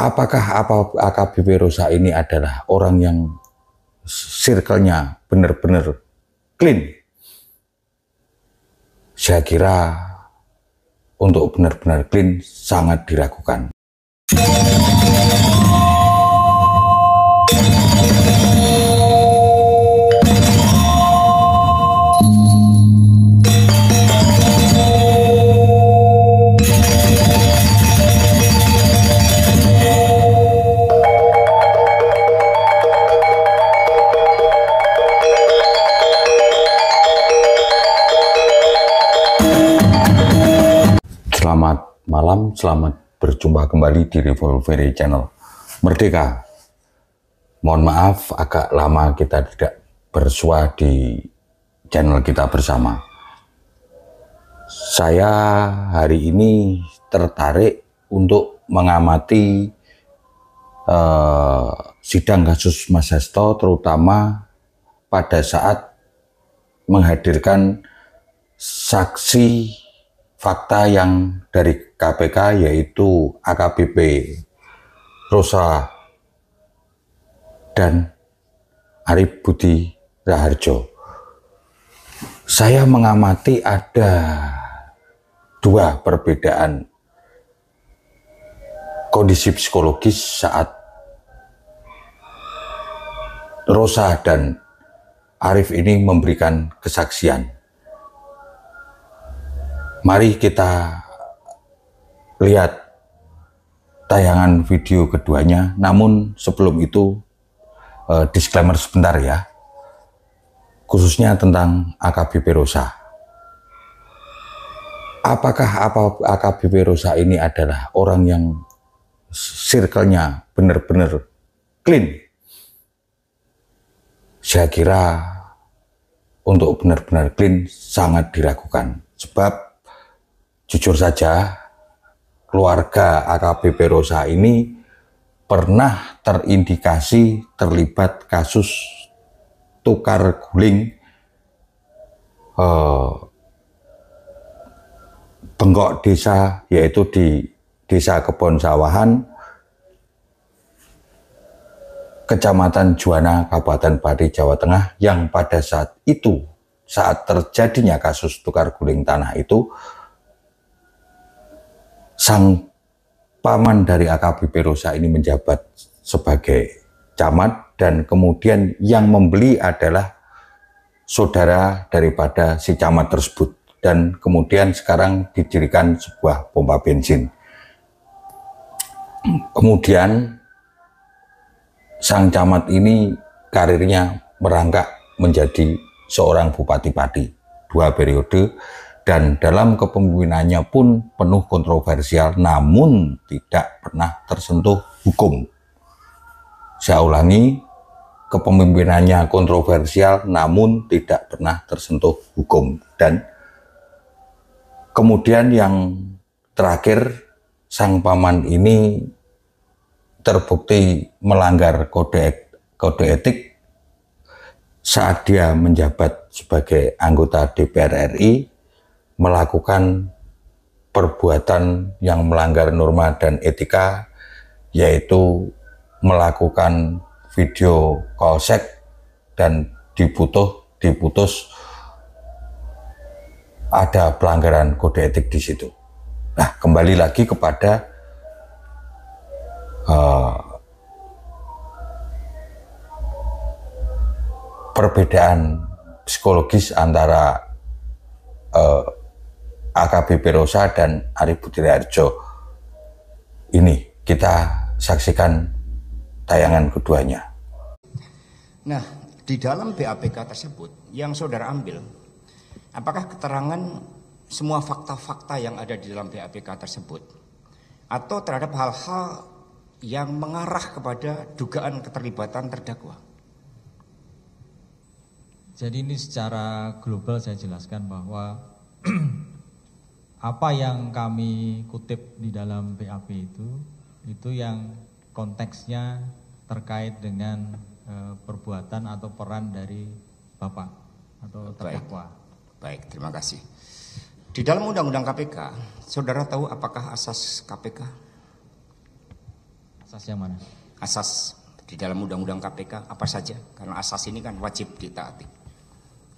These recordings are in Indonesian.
Apakah AKBP Rosa ini adalah orang yang circle-nya benar-benar clean? Saya kira untuk benar-benar clean sangat diragukan. Selamat malam, selamat berjumpa kembali di Revolveri Channel Merdeka. Mohon maaf agak lama kita tidak bersua di channel kita bersama. Saya hari ini tertarik untuk mengamati sidang kasus Mas Hasto, terutama pada saat menghadirkan saksi fakta yang dari KPK, yaitu AKBP Rosa dan Arif Budi Raharjo. Saya mengamati ada dua perbedaan kondisi psikologis saat Rosa dan Arif ini memberikan kesaksian. Mari kita lihat tayangan video keduanya. Namun sebelum itu disclaimer sebentar ya, khususnya tentang AKBP Rosa. Apakah AKBP Rosa ini adalah orang yang circle-nya benar-benar clean? Saya kira untuk benar-benar clean sangat diragukan. Sebab jujur saja, keluarga AKBP Rosa ini pernah terindikasi terlibat kasus tukar guling Benggok Desa, yaitu di Desa Kebon Sawahan, Kecamatan Juwana, Kabupaten Pati, Jawa Tengah, yang pada saat itu, saat terjadinya kasus tukar guling tanah itu, sang paman dari AKBP Rosa ini menjabat sebagai camat, dan kemudian yang membeli adalah saudara daripada si camat tersebut, dan kemudian sekarang didirikan sebuah pompa bensin. Kemudian sang camat ini karirnya merangkak menjadi seorang bupati Pati 2 periode, dan dalam kepemimpinannya pun penuh kontroversial, namun tidak pernah tersentuh hukum. Saya ulangi, kepemimpinannya kontroversial namun tidak pernah tersentuh hukum. Dan kemudian yang terakhir, sang paman ini terbukti melanggar kode etik saat dia menjabat sebagai anggota DPR RI, melakukan perbuatan yang melanggar norma dan etika, yaitu melakukan video call seks dan diputus ada pelanggaran kode etik di situ. Nah, kembali lagi kepada perbedaan psikologis antara AKBP Rosa dan Arif Budi Raharjo. Ini kita saksikan tayangan keduanya. Nah, di dalam BAPK tersebut yang saudara ambil, apakah keterangan semua fakta-fakta yang ada di dalam BAPK tersebut, atau terhadap hal-hal yang mengarah kepada dugaan keterlibatan terdakwa? Jadi ini secara global saya jelaskan bahwa apa yang kami kutip di dalam BAP itu yang konteksnya terkait dengan perbuatan atau peran dari Bapak atau terdakwa. Baik, terima kasih. Di dalam Undang-Undang KPK, saudara tahu apakah asas KPK? Asas yang mana? Asas di dalam Undang-Undang KPK apa saja? Karena asas ini kan wajib ditaati.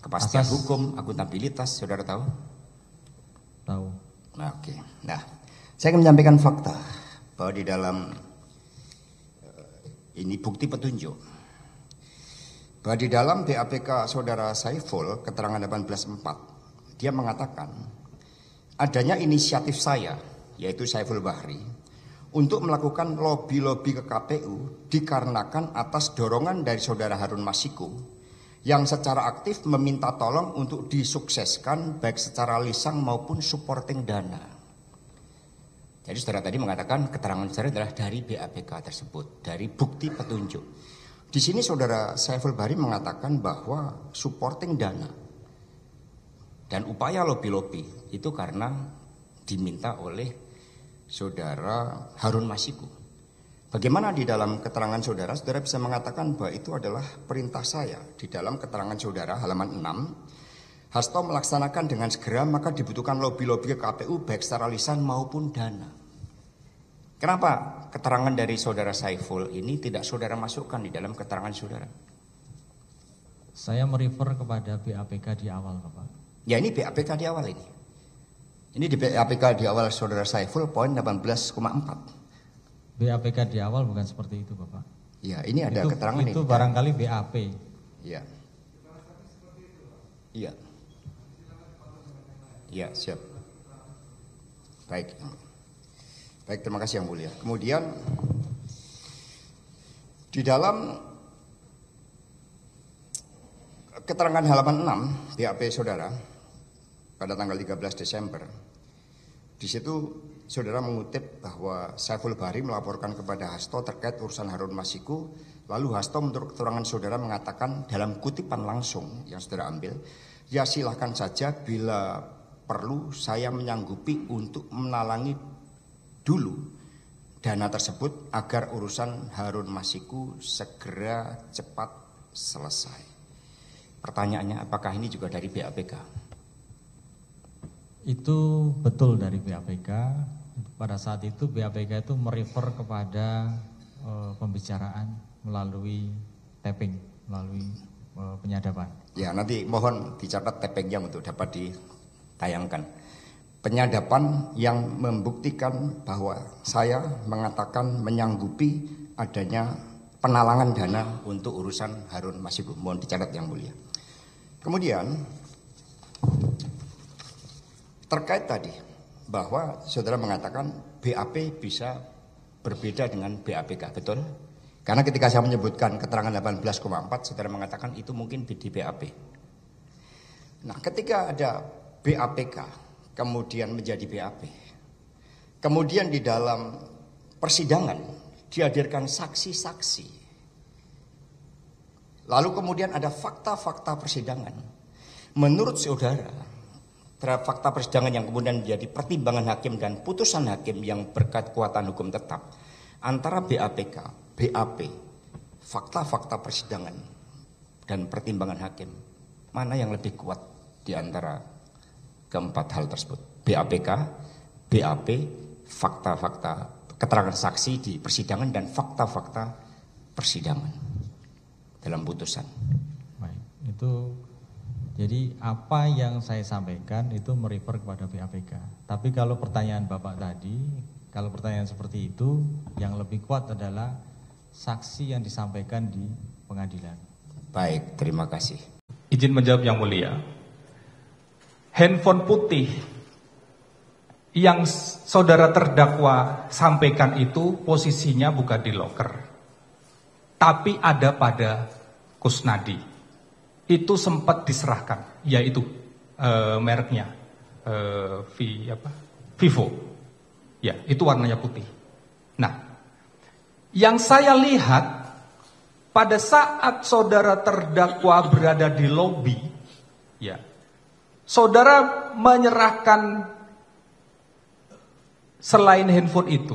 Kepastian hukum, akuntabilitas, saudara tahu? Tahu. Nah, oke. Nah, saya akan menyampaikan fakta bahwa di dalam ini bukti petunjuk bahwa di dalam BAPK saudara Saiful keterangan 18.4 dia mengatakan adanya inisiatif saya yaitu Saiful Bahri untuk melakukan lobi-lobi ke KPU dikarenakan atas dorongan dari saudara Harun Masiku yang secara aktif meminta tolong untuk disukseskan baik secara lisan maupun supporting dana. Jadi saudara tadi mengatakan keterangan saudara adalah dari BAPK tersebut, dari bukti petunjuk. Di sini saudara Saiful Bahri mengatakan bahwa supporting dana dan upaya lobi-lobi itu karena diminta oleh saudara Harun Masiku. Bagaimana di dalam keterangan saudara, saudara bisa mengatakan bahwa itu adalah perintah saya. Di dalam keterangan saudara halaman 6, Hasto melaksanakan dengan segera maka dibutuhkan lobi-lobi ke KPU baik secara lisan maupun dana. Kenapa keterangan dari saudara Saiful ini tidak saudara masukkan di dalam keterangan saudara? Saya merefer kepada BAPK di awal, Bapak. Ya ini BAPK di awal ini. Ini di BAPK di awal saudara Saiful poin 18,4. BAPK di awal bukan seperti itu, Bapak. Ya, ini ada itu, keterangan itu ini. Barangkali BAP. Iya. Iya. Iya, siap. Baik. Baik, terima kasih yang mulia. Kemudian di dalam keterangan halaman 6 BAP saudara pada tanggal 13 Desember. Di situ saudara mengutip bahwa Saiful Bahri melaporkan kepada Hasto terkait urusan Harun Masiku. Lalu Hasto menurut keterangan saudara mengatakan dalam kutipan langsung yang saudara ambil, ya silahkan saja bila perlu saya menyanggupi untuk menalangi dulu dana tersebut agar urusan Harun Masiku segera cepat selesai. Pertanyaannya apakah ini juga dari BAPK? Itu betul dari BAPK. Pada saat itu BAPK itu merefer kepada pembicaraan melalui tapping, melalui penyadapan. Ya, nanti mohon dicatat tappingnya untuk dapat ditayangkan. Penyadapan yang membuktikan bahwa saya mengatakan menyanggupi adanya penalangan dana untuk urusan Harun Masiku. Mohon dicatat yang mulia. Kemudian terkait tadi bahwa saudara mengatakan BAP bisa berbeda dengan BAPK, betul? Karena ketika saya menyebutkan keterangan 18,4 saudara mengatakan itu mungkin di BAP. Nah, ketika ada BAPK kemudian menjadi BAP, kemudian di dalam persidangan dihadirkan saksi-saksi, lalu kemudian ada fakta-fakta persidangan. Menurut saudara terhadap fakta persidangan yang kemudian menjadi pertimbangan hakim dan putusan hakim yang berkekuatan hukum tetap antara BAPK, BAP, fakta-fakta persidangan dan pertimbangan hakim, mana yang lebih kuat di antara keempat hal tersebut? BAPK, BAP, fakta-fakta keterangan saksi di persidangan dan fakta-fakta persidangan dalam putusan. Baik, itu jadi apa yang saya sampaikan itu merefer kepada BAPK. Tapi kalau pertanyaan Bapak tadi, kalau pertanyaan seperti itu, yang lebih kuat adalah saksi yang disampaikan di pengadilan. Baik, terima kasih. Izin menjawab yang mulia. Handphone putih yang saudara terdakwa sampaikan itu posisinya bukan di loker, tapi ada pada Kusnadi. Itu sempat diserahkan, yaitu mereknya Vivo, ya itu warnanya putih. Nah, yang saya lihat pada saat saudara terdakwa berada di lobi, ya saudara menyerahkan selain handphone itu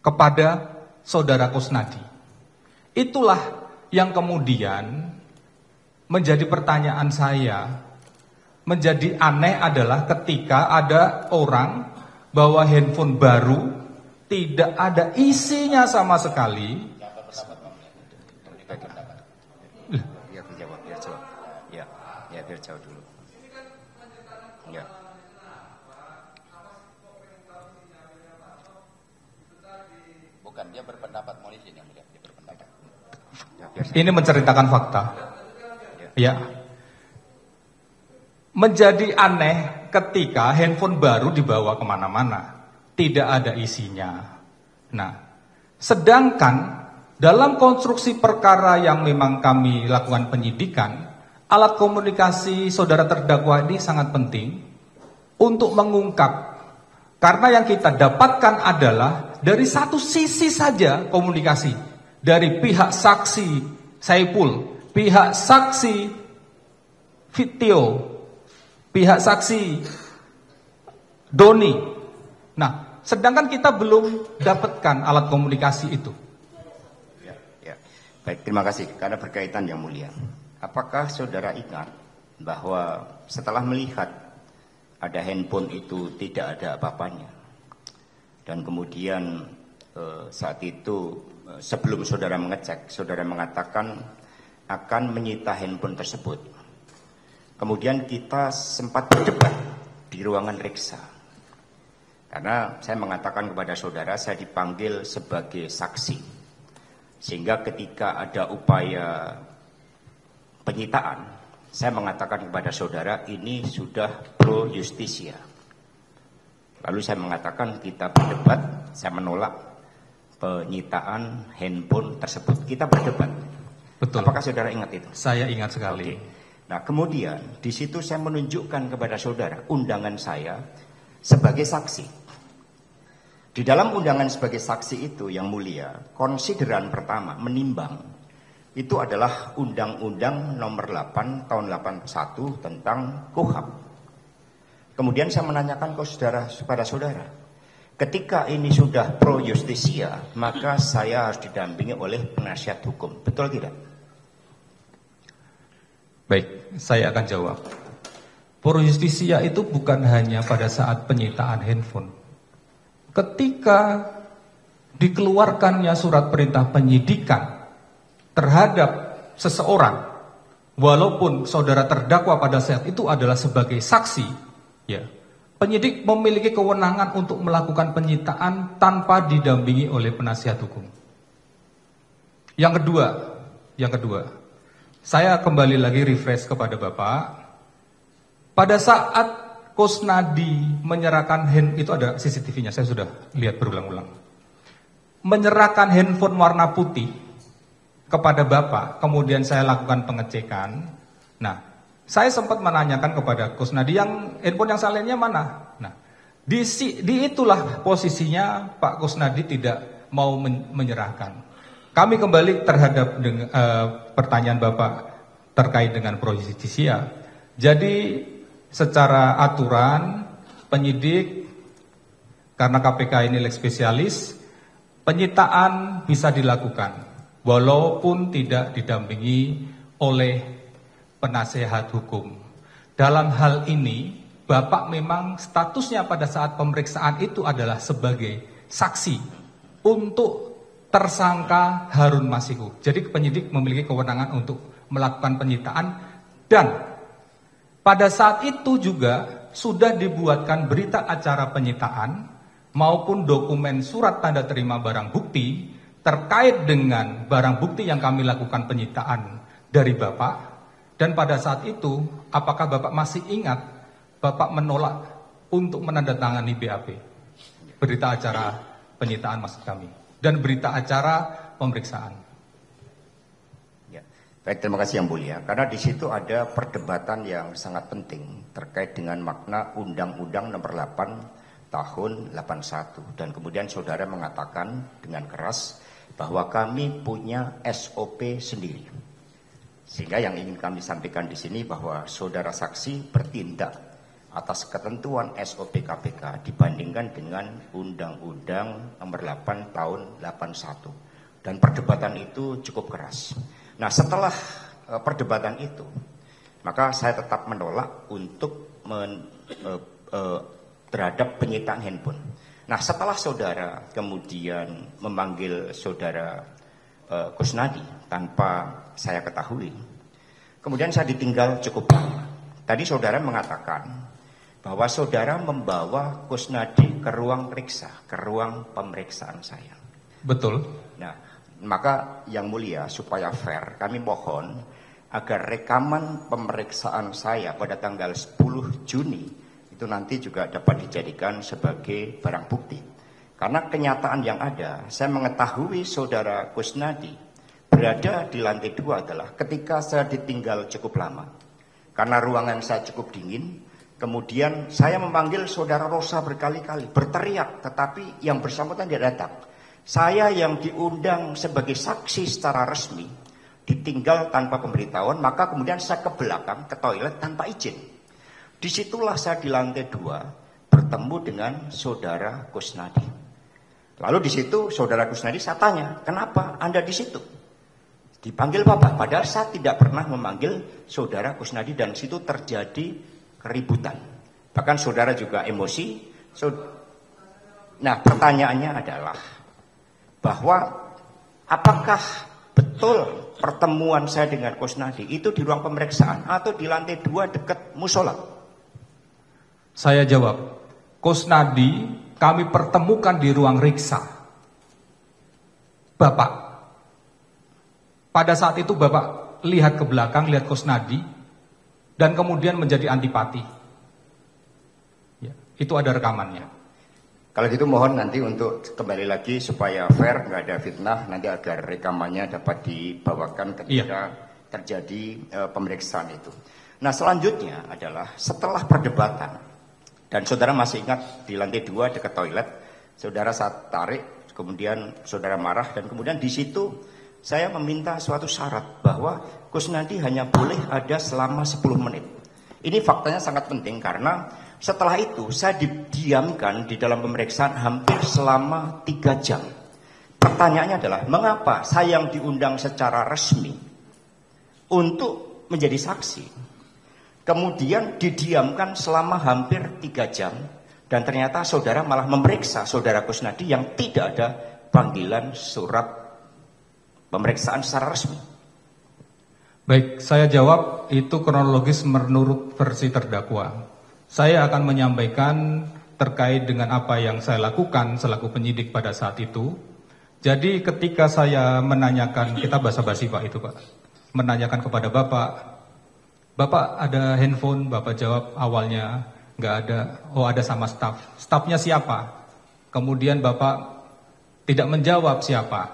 kepada saudara Kusnadi. Itulah yang kemudian menjadi pertanyaan saya, menjadi aneh adalah ketika ada orang bawa handphone baru tidak ada isinya sama sekali. Ya, biar jawab. Ya, biar jawab dulu. Ya. Bukan, dia berpendapat, mohon izin yang mulia, dia berpendapat. Ya, biar Ini menceritakan fakta. Ya. Menjadi aneh ketika handphone baru dibawa kemana-mana. Tidak ada isinya. Nah, sedangkan dalam konstruksi perkara yang memang kami lakukan penyidikan, alat komunikasi saudara terdakwa ini sangat penting untuk mengungkap. Karena yang kita dapatkan adalah dari satu sisi saja komunikasi. Dari pihak saksi Saipul, pihak saksi Fitio, pihak saksi Doni. Nah, sedangkan kita belum dapatkan alat komunikasi itu. Ya. Baik, terima kasih karena berkaitan yang mulia. Apakah saudara ingat bahwa setelah melihat ada handphone itu tidak ada apa-apanya, dan kemudian saat itu sebelum saudara mengecek, saudara mengatakan akan menyita handphone tersebut. Kemudian kita sempat berdebat di ruangan reksa. Karena saya mengatakan kepada saudara, saya dipanggil sebagai saksi. Sehingga ketika ada upaya penyitaan, saya mengatakan kepada saudara, ini sudah pro justisia. Lalu saya mengatakan kita berdebat, saya menolak penyitaan handphone tersebut. Kita berdebat. Betul. Apakah saudara ingat itu? Saya ingat sekali. Oke. Nah, kemudian di situ saya menunjukkan kepada saudara undangan saya sebagai saksi. Di dalam undangan sebagai saksi itu yang mulia, konsideran pertama menimbang itu adalah Undang-Undang Nomor 8 Tahun 81 tentang KUHP. Kemudian saya menanyakan kepada saudara, ketika ini sudah pro justisia, maka saya harus didampingi oleh penasihat hukum. Betul tidak? Baik, saya akan jawab. Pro justisia itu bukan hanya pada saat penyitaan handphone. Ketika dikeluarkannya surat perintah penyidikan terhadap seseorang, walaupun saudara terdakwa pada saat itu adalah sebagai saksi, ya, penyidik memiliki kewenangan untuk melakukan penyitaan tanpa didampingi oleh penasihat hukum. Yang kedua, saya kembali lagi refresh kepada Bapak. Pada saat Kusnadi menyerahkan itu ada CCTV-nya, saya sudah lihat berulang-ulang. Menyerahkan handphone warna putih kepada Bapak, kemudian saya lakukan pengecekan. Nah, saya sempat menanyakan kepada Kusnadi, yang handphone yang salahnya mana? Nah, di itulah posisinya Pak Kusnadi tidak mau menyerahkan. Kami kembali terhadap pertanyaan Bapak terkait dengan pro justisia. Jadi secara aturan penyidik, karena KPK ini leg spesialis, penyitaan bisa dilakukan walaupun tidak didampingi oleh penasehat hukum. Dalam hal ini Bapak memang statusnya pada saat pemeriksaan itu adalah sebagai saksi untuk tersangka Harun Masiku. Jadi penyidik memiliki kewenangan untuk melakukan penyitaan, dan pada saat itu juga sudah dibuatkan berita acara penyitaan maupun dokumen surat tanda terima barang bukti terkait dengan barang bukti yang kami lakukan penyitaan dari Bapak. Dan pada saat itu, apakah Bapak masih ingat Bapak menolak untuk menandatangani BAP, berita acara penyitaan maksud kami, dan berita acara pemeriksaan? Baik, terima kasih yang mulia. Karena di situ ada perdebatan yang sangat penting terkait dengan makna Undang-Undang Nomor 8 Tahun 81. Dan kemudian saudara mengatakan dengan keras bahwa kami punya SOP sendiri. Sehingga yang ingin kami sampaikan di sini bahwa saudara saksi bertindak atas ketentuan SOP KPK dibandingkan dengan Undang-Undang Nomor 8 Tahun 81. Dan perdebatan itu cukup keras. Nah, setelah perdebatan itu, maka saya tetap menolak untuk terhadap penyitaan handphone. Nah, setelah saudara kemudian memanggil saudara Kusnadi tanpa saya ketahui, kemudian saya ditinggal cukup lama. Tadi saudara mengatakan bahwa saudara membawa Kusnadi ke ruang periksa, ke ruang pemeriksaan saya. Betul. Nah, maka yang mulia supaya fair, kami mohon agar rekaman pemeriksaan saya pada tanggal 10 Juni itu nanti juga dapat dijadikan sebagai barang bukti. Karena kenyataan yang ada, saya mengetahui saudara Kusnadi berada di lantai 2 adalah ketika saya ditinggal cukup lama. Karena ruangan saya cukup dingin, kemudian saya memanggil saudara Rosa berkali-kali, berteriak, tetapi yang bersangkutan tidak datang. Saya yang diundang sebagai saksi secara resmi, ditinggal tanpa pemberitahuan, maka kemudian saya ke belakang, ke toilet tanpa izin. Disitulah saya di lantai 2 bertemu dengan saudara Kusnadi. Lalu di situ saudara Kusnadi saya tanya, kenapa Anda di situ? Dipanggil Bapak, padahal saya tidak pernah memanggil saudara Kusnadi dan situ terjadi keributan. Bahkan saudara juga emosi. Nah, pertanyaannya adalah bahwa apakah betul pertemuan saya dengan Kusnadi itu di ruang pemeriksaan atau di lantai 2 dekat musola? Saya jawab, Kusnadi kami pertemukan di ruang riksa. Bapak, pada saat itu Bapak lihat ke belakang, lihat Kusnadi, dan kemudian menjadi antipati. Ya, itu ada rekamannya. Kalau gitu mohon nanti untuk kembali lagi supaya fair, nggak ada fitnah, nanti agar rekamannya dapat dibawakan ketika terjadi pemeriksaan itu. Nah, selanjutnya adalah setelah perdebatan, dan saudara masih ingat di lantai 2 dekat toilet, saudara saat tarik, kemudian saudara marah, dan kemudian di situ saya meminta suatu syarat bahwa Kusnadi hanya boleh ada selama 10 menit. Ini faktanya sangat penting karena setelah itu saya didiamkan di dalam pemeriksaan hampir selama 3 jam. Pertanyaannya adalah, mengapa saya yang diundang secara resmi untuk menjadi saksi, kemudian didiamkan selama hampir 3 jam, dan ternyata saudara malah memeriksa saudara Kusnadi yang tidak ada panggilan surat pemeriksaan secara resmi? Baik, saya jawab itu kronologis menurut versi terdakwa. Saya akan menyampaikan terkait dengan apa yang saya lakukan selaku penyidik pada saat itu. Jadi ketika saya menanyakan, kita basa-basi Pak itu Pak, menanyakan kepada Bapak ada handphone? Bapak jawab awalnya nggak ada. Oh, ada sama staf. Stafnya siapa? Kemudian Bapak tidak menjawab siapa.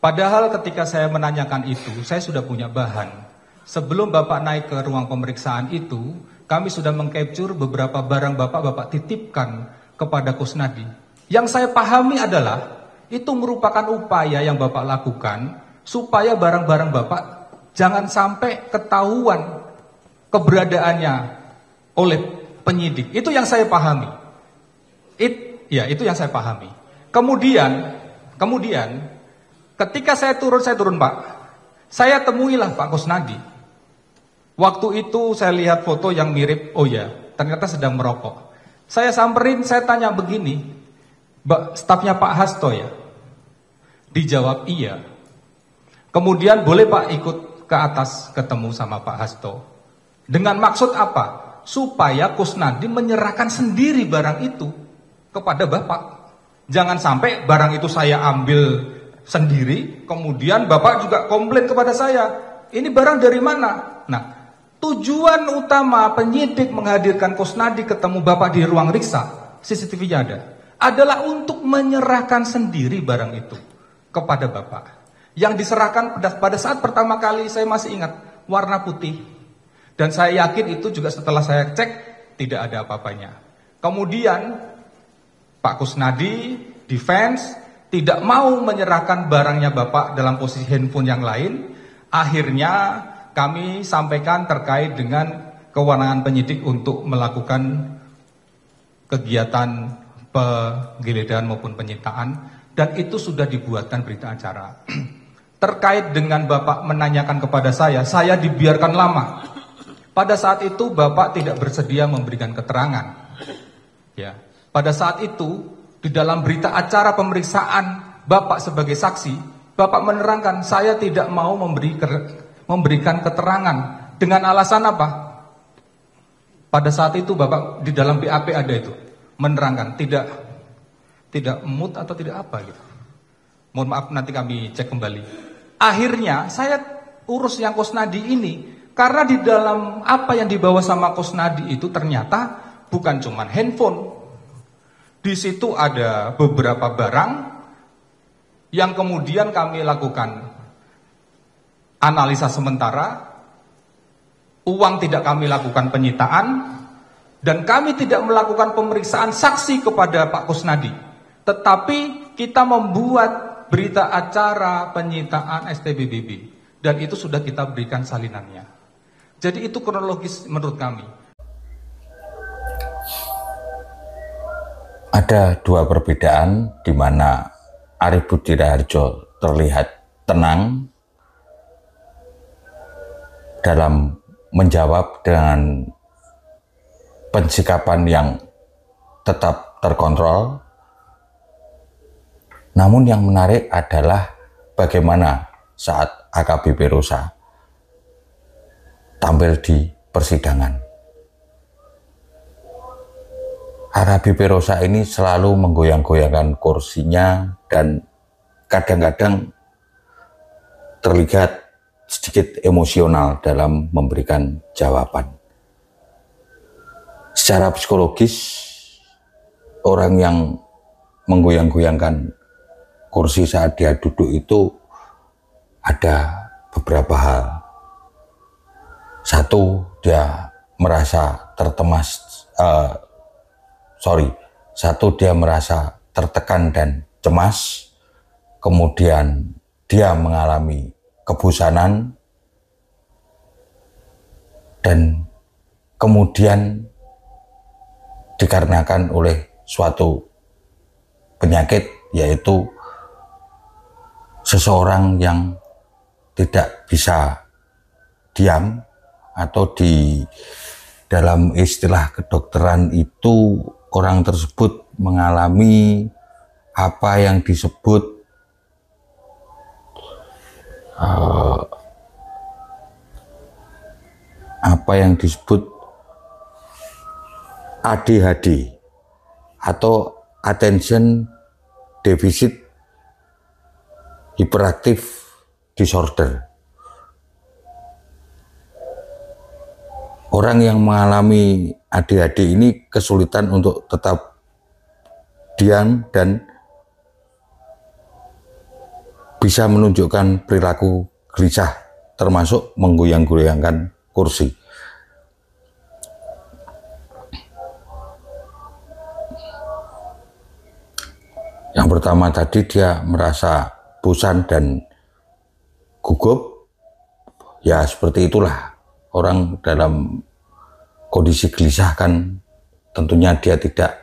Padahal ketika saya menanyakan itu, saya sudah punya bahan. Sebelum Bapak naik ke ruang pemeriksaan itu, kami sudah mengcapture beberapa barang Bapak titipkan kepada Kusnadi. Yang saya pahami adalah itu merupakan upaya yang Bapak lakukan supaya barang-barang Bapak jangan sampai ketahuan keberadaannya oleh penyidik. Itu yang saya pahami. Itu yang saya pahami. Kemudian ketika saya turun Pak, saya temuilah Pak Kusnadi. Waktu itu saya lihat foto yang mirip, oh ya, ternyata sedang merokok. Saya samperin, saya tanya begini, stafnya Pak Hasto ya? Dijawab iya. Kemudian boleh Pak ikut ke atas ketemu sama Pak Hasto. Dengan maksud apa? Supaya Kusnadi menyerahkan sendiri barang itu kepada Bapak. Jangan sampai barang itu saya ambil sendiri, kemudian Bapak juga komplain kepada saya. Ini barang dari mana? Nah, tujuan utama penyidik menghadirkan Kusnadi ketemu Bapak di ruang riksa, CCTV-nya adalah untuk menyerahkan sendiri barang itu kepada Bapak. Yang diserahkan pada saat pertama kali saya masih ingat, warna putih. Dan saya yakin itu juga setelah saya cek, tidak ada apa-apanya. Kemudian Pak Kusnadi, defense, tidak mau menyerahkan barangnya Bapak dalam posisi handphone yang lain. Akhirnya kami sampaikan terkait dengan kewenangan penyidik untuk melakukan kegiatan penggeledahan maupun penyitaan, dan itu sudah dibuatkan berita acara. Terkait dengan Bapak menanyakan kepada saya dibiarkan lama. Pada saat itu Bapak tidak bersedia memberikan keterangan. Ya, pada saat itu Di dalam berita acara pemeriksaan Bapak sebagai saksi, Bapak menerangkan saya tidak mau memberikan keterangan dengan alasan apa? Pada saat itu Bapak di dalam BAP ada itu menerangkan tidak mood atau tidak apa gitu. Mohon maaf, nanti kami cek kembali. Akhirnya saya urus yang Kusnadi ini karena di dalam apa yang dibawa sama Kusnadi itu ternyata bukan cuma handphone. Di situ ada beberapa barang yang kemudian kami lakukan analisa sementara. Uang tidak kami lakukan penyitaan dan kami tidak melakukan pemeriksaan saksi kepada Pak Kusnadi. Tetapi kita membuat berita acara penyitaan STBBB dan itu sudah kita berikan salinannya. Jadi itu kronologis menurut kami. Ada dua perbedaan di mana Arief Budi Raharjo terlihat tenang dalam menjawab dengan pensikapan yang tetap terkontrol. Namun yang menarik adalah bagaimana saat AKBP Rosa tampil di persidangan. AKBP Rosa ini selalu menggoyang-goyangkan kursinya dan kadang-kadang terlihat sedikit emosional dalam memberikan jawaban. Secara psikologis, orang yang menggoyang-goyangkan kursi saat dia duduk itu ada beberapa hal. Satu, dia merasa dia merasa tertekan dan cemas. Kemudian dia mengalami kebosanan dan kemudian dikarenakan oleh suatu penyakit, yaitu seseorang yang tidak bisa diam, atau di dalam istilah kedokteran itu orang tersebut mengalami apa yang disebut ADHD atau Attention Deficit Hyperactive Disorder. Orang yang mengalami ADHD ini kesulitan untuk tetap diam dan bisa menunjukkan perilaku gelisah, termasuk menggoyang-goyangkan kursi. Yang pertama tadi, dia merasa bosan dan gugup. Ya seperti itulah orang dalam kondisi gelisah, kan tentunya dia tidak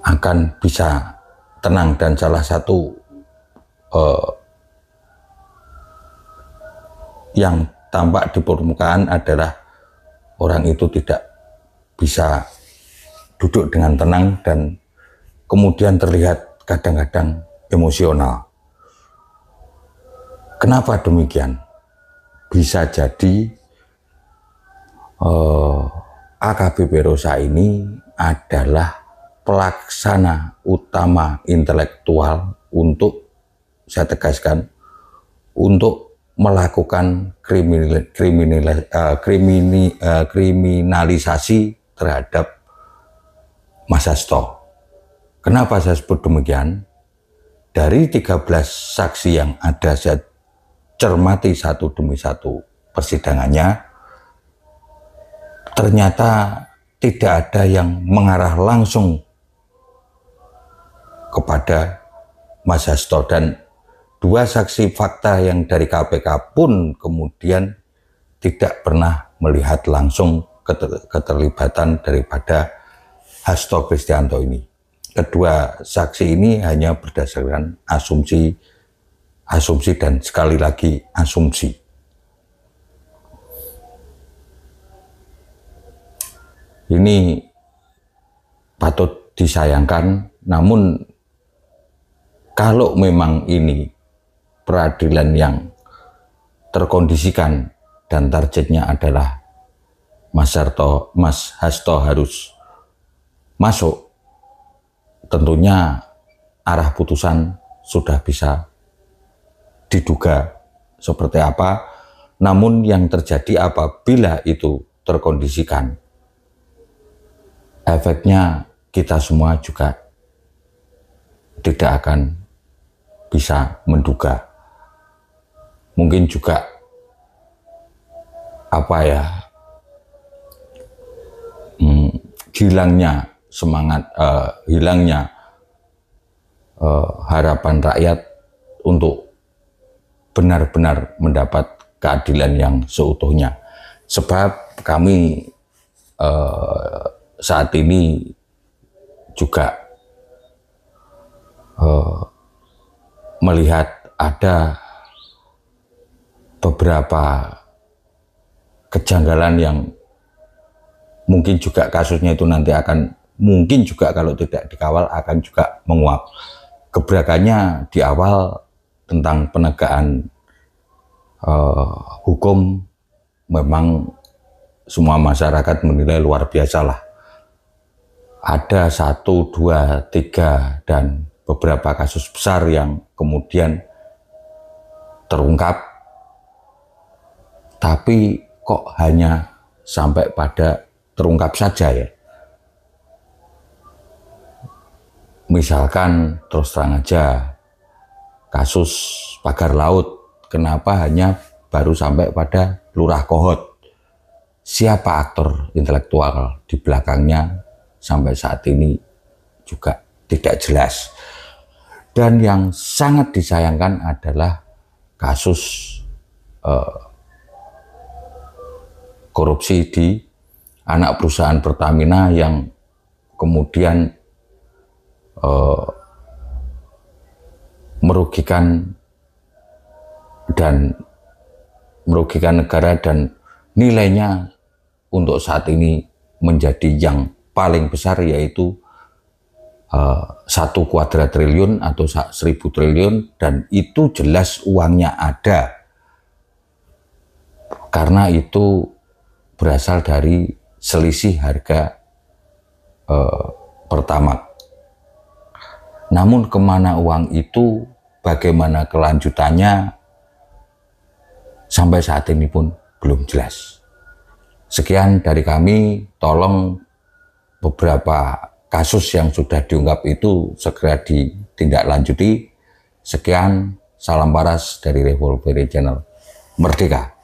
akan bisa tenang, dan salah satu yang tampak di permukaan adalah orang itu tidak bisa duduk dengan tenang dan kemudian terlihat kadang-kadang emosional. Kenapa demikian? Bisa jadi AKBP Rosa ini adalah pelaksana utama intelektual untuk, saya tegaskan, untuk melakukan kriminalisasi terhadap Mas Hasto. Kenapa saya sebut demikian? Dari 13 saksi yang ada, saya cermati satu demi satu persidangannya, ternyata tidak ada yang mengarah langsung kepada Mas Hasto, dan 2 saksi fakta yang dari KPK pun kemudian tidak pernah melihat langsung keterlibatan daripada Hasto Kristianto ini. Kedua saksi ini hanya berdasarkan asumsi dan sekali lagi asumsi. Ini patut disayangkan. Namun kalau memang ini peradilan yang terkondisikan dan targetnya adalah Mas Hasto harus masuk, tentunya arah putusan sudah bisa diduga seperti apa. Namun yang terjadi apabila itu terkondisikan, efeknya kita semua juga tidak akan bisa menduga. Mungkin juga hilangnya semangat, hilangnya harapan rakyat untuk benar-benar mendapat keadilan yang seutuhnya. Sebab kami saat ini juga melihat ada beberapa kejanggalan yang mungkin juga kasusnya itu nanti akan, mungkin juga kalau tidak dikawal akan juga menguap. Gebrakannya di awal tentang penegakan hukum, memang semua masyarakat menilai luar biasa lah. Ada 1, 2, 3 dan beberapa kasus besar yang kemudian terungkap, tapi kok hanya sampai pada terungkap saja ya. Misalkan terus terang aja kasus pagar laut, kenapa hanya baru sampai pada Lurah Kohot? Siapa aktor intelektual di belakangnya sampai saat ini juga tidak jelas. Dan yang sangat disayangkan adalah kasus korupsi di anak perusahaan Pertamina yang kemudian merugikan negara, dan nilainya untuk saat ini menjadi yang paling besar, yaitu 1 kuadrat-triliun atau 1000 triliun, dan itu jelas uangnya ada karena itu berasal dari selisih harga Pertamax. Namun kemana uang itu, bagaimana kelanjutannya, sampai saat ini pun belum jelas. Sekian dari kami, tolong beberapa kasus yang sudah diungkap itu segera ditindaklanjuti. Sekian, salam paras dari Revolveri Channel. Merdeka!